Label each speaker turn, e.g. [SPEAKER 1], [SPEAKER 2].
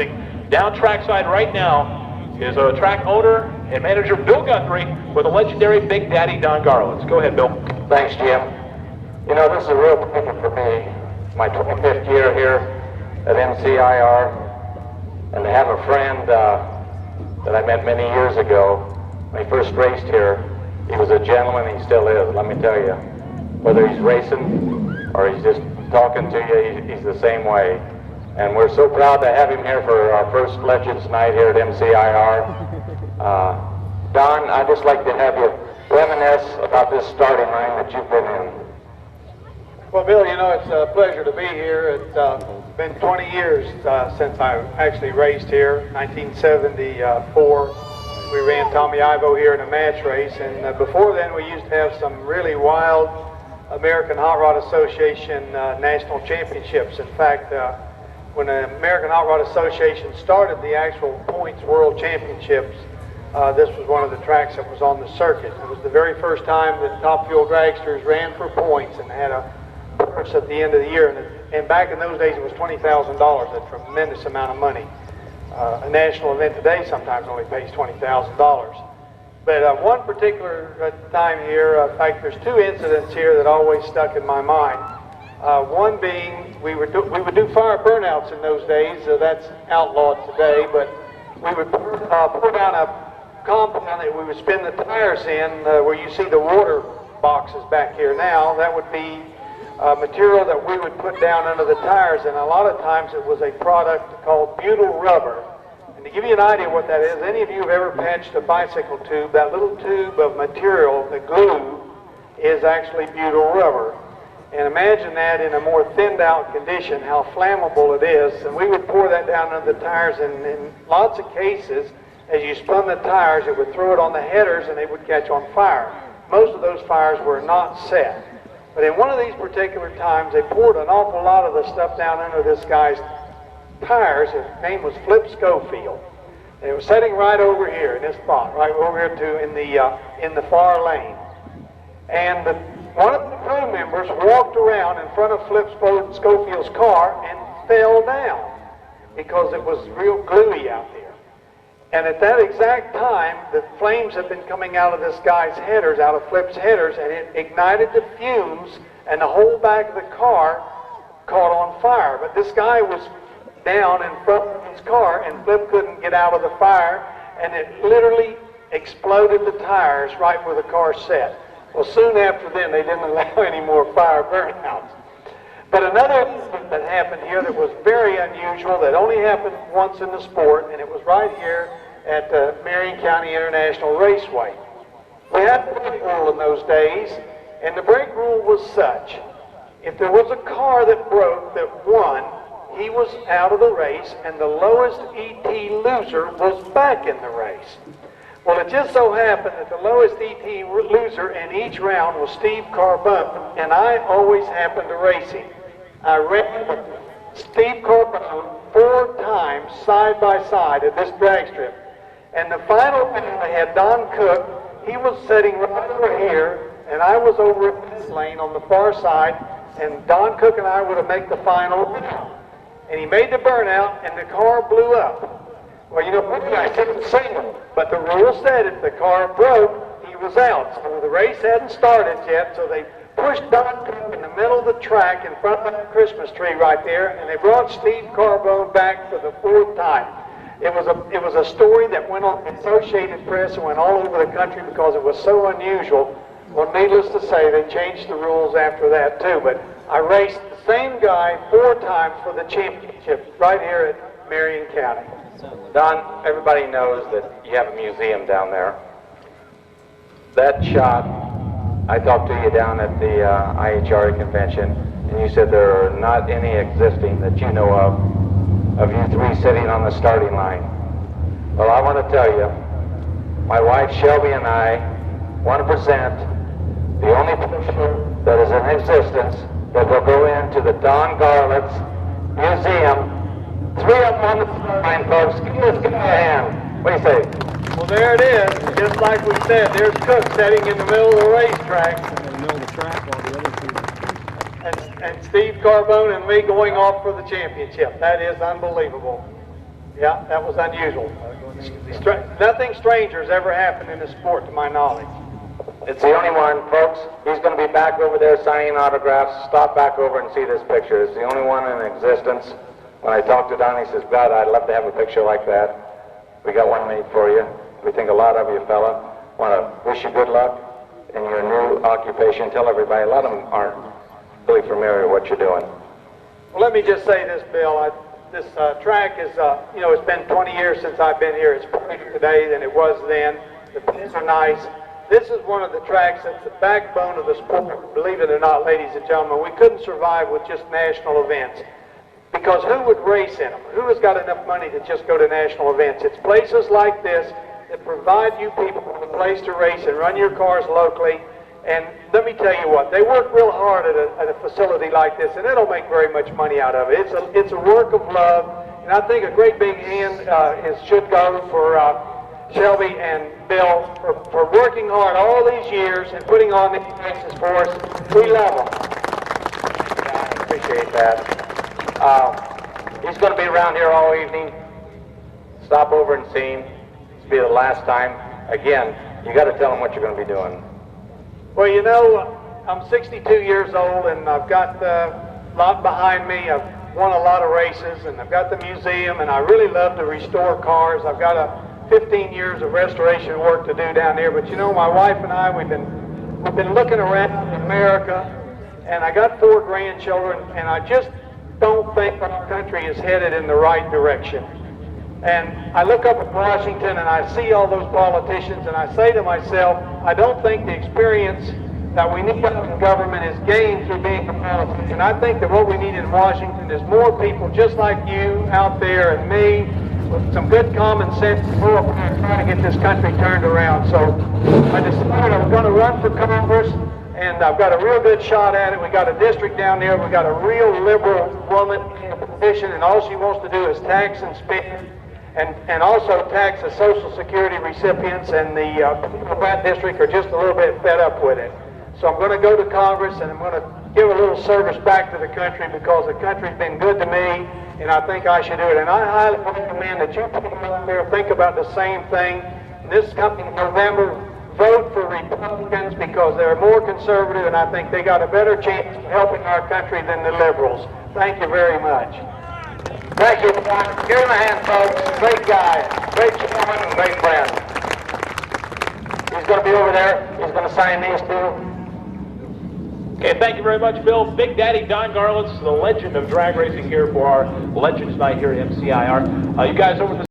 [SPEAKER 1] Down trackside right now is a track owner and manager Bill Guthrie with the legendary Big Daddy Don Garlits. Go ahead, Bill.
[SPEAKER 2] Thanks, Jim. You know, this is a real pleasure for me. My 25th year here at MCIR, and to have a friend that I met many years ago when he first raced here. He was a gentleman, he still is, let me tell you. Whether he's racing or he's just talking to you, he's the same way. And we're so proud to have him here for our first Legends Night here at MCIR. Don, I'd just like to have you reminisce about this starting line that you've been in.
[SPEAKER 3] Well, Bill, you know, it's a pleasure to be here. It's been 20 years since I actually raced here. 1974, we ran Tommy Ivo here in a match race, and before then we used to have some really wild American Hot Rod Association national championships. In fact, when the American Hot Rod Association started the actual points world championships, this was one of the tracks that was on the circuit. It was the very first time that Top Fuel dragsters ran for points and had a purse at the end of the year. And back in those days, it was $20,000, a tremendous amount of money. A national event today sometimes only pays $20,000. But one particular time here, in fact, there's two incidents here that always stuck in my mind. One being, we would do fire burnouts in those days. That's outlawed today, but we would pour down a compound that we would spin the tires in, where you see the water boxes back here now. That would be material that we would put down under the tires, and a lot of times it was a product called butyl rubber. And to give you an idea what that is, any of you have ever patched a bicycle tube, that little tube of material, the glue, is actually butyl rubber. And imagine that in a more thinned out condition, how flammable it is. And we would pour that down under the tires, and in lots of cases, as you spun the tires, it would throw it on the headers and they would catch on fire. Most of those fires were not set. But in one of these particular times, they poured an awful lot of the stuff down under this guy's tires. His name was Flip Schofield. And it was sitting right over here in this spot, right over here too, in the far lane. And one of the crew members walked around in front of Flip Schofield's car and fell down because it was real gluey out there. And at that exact time, the flames had been coming out of this guy's headers, out of Flip's headers, and it ignited the fumes, and the whole back of the car caught on fire. But this guy was down in front of his car, and Flip couldn't get out of the fire, and it literally exploded the tires right where the car sat. Well, soon after then, they didn't allow any more fire burnouts. But another incident that happened here that was very unusual, that only happened once in the sport, and it was right here at the Marion County International Raceway. We had a brake rule in those days, and the brake rule was such: if there was a car that broke that won, he was out of the race, and the lowest ET loser was back in the race. Well, it just so happened that the lowest ET loser in each round was Steve Carbone, and I always happened to race him. I ran with Steve Carbone 4 times side by side at this drag strip. And the final round, I had Don Cook. He was sitting right over here, and I was over in this lane on the far side, and Don Cook and I were to make the final round. And he made the burnout, and the car blew up. Well, you know, I couldn't see him, but the rule said if the car broke, he was out. So the race hadn't started yet, so they pushed Don Cook in the middle of the track in front of the Christmas tree right there, and they brought Steve Carbone back for the 4th time. It was a story that went on the Associated Press and went all over the country because it was so unusual. Well, needless to say, they changed the rules after that too, but I raced the same guy 4 times for the championship right here at Marion County.
[SPEAKER 2] Don, everybody knows that you have a museum down there. That shot, I talked to you down at the IHRA convention, and you said there are not any existing that you know of you 3 sitting on the starting line. Well, I want to tell you, my wife Shelby and I want to present the only picture that is in existence that will go into the Don Garlits Museum. 3 of them on the line, folks. Give this guy a hand. What do you say?
[SPEAKER 3] Well, there it is. Just like we said, there's Cook sitting in the middle of the racetrack.
[SPEAKER 4] In the middle of the track while the other 2.
[SPEAKER 3] And Steve Carbone and me going off for the championship. That is unbelievable. Yeah, that was unusual. Nothing strange has ever happened in the sport, to my knowledge.
[SPEAKER 2] It's the only one, folks. He's going to be back over there signing autographs. Stop back over and see this picture. It's the only one in existence. When I talked to Don, he says, God, I'd love to have a picture like that. We got one made for you. We think a lot of you, fella. Want to wish you good luck in your new occupation. Tell everybody, a lot of them aren't really familiar with what you're doing.
[SPEAKER 3] Well, let me just say this, Bill. This track is, it's been 20 years since I've been here. It's prettier today than it was then. The pins are nice. This is one of the tracks that's the backbone of the sport. Believe it or not, ladies and gentlemen, we couldn't survive with just national events. Because who would race in them? Who has got enough money to just go to national events? It's places like this that provide you people with a place to race and run your cars locally. And let me tell you what, they work real hard at a facility like this, and they don't make very much money out of it. It's a work of love, and I think a great big hand should go for Shelby and Bill for working hard all these years and putting on these races for us. We love them.
[SPEAKER 2] Yeah, I appreciate that. He's going to be around here all evening. Stop over and see him. This will be the last time. Again, you got to tell him what you're going to be doing.
[SPEAKER 3] Well, I'm 62 years old, and I've got a lot behind me. I've won a lot of races, and I've got the museum, and I really love to restore cars. I've got 15 years of restoration work to do down there. But my wife and I, we've been looking around America, and I got 4 grandchildren, and I just don't think our country is headed in the right direction. And I look up at Washington and I see all those politicians and I say to myself, I don't think the experience that we need in government is gained through being a politician. I think that what we need in Washington is more people just like you out there and me with some good common sense to go up there and try to get this country turned around. So I decided I'm going to run for Congress, and I've got a real good shot at it. We got a district down there. We got a real liberal woman in a position, and all she wants to do is tax and spend. And also tax the Social Security recipients, and the people of that district are just a little bit fed up with it. So I'm going to go to Congress, and I'm going to give a little service back to the country because the country's been good to me, and I think I should do it. And I highly recommend that you people out there think about the same thing. This coming November, vote for Republicans because they're more conservative, and I think they got a better chance of helping our country than the liberals. Thank you very much.
[SPEAKER 2] Thank you, Don. Give him a hand, folks. Great guy, great gentleman, and great friend. He's going to be over there. He's going to sign these too.
[SPEAKER 1] Okay, thank you very much, Bill. Big Daddy Don Garlits, the legend of drag racing here for our Legends Night here at MCIR. You guys over the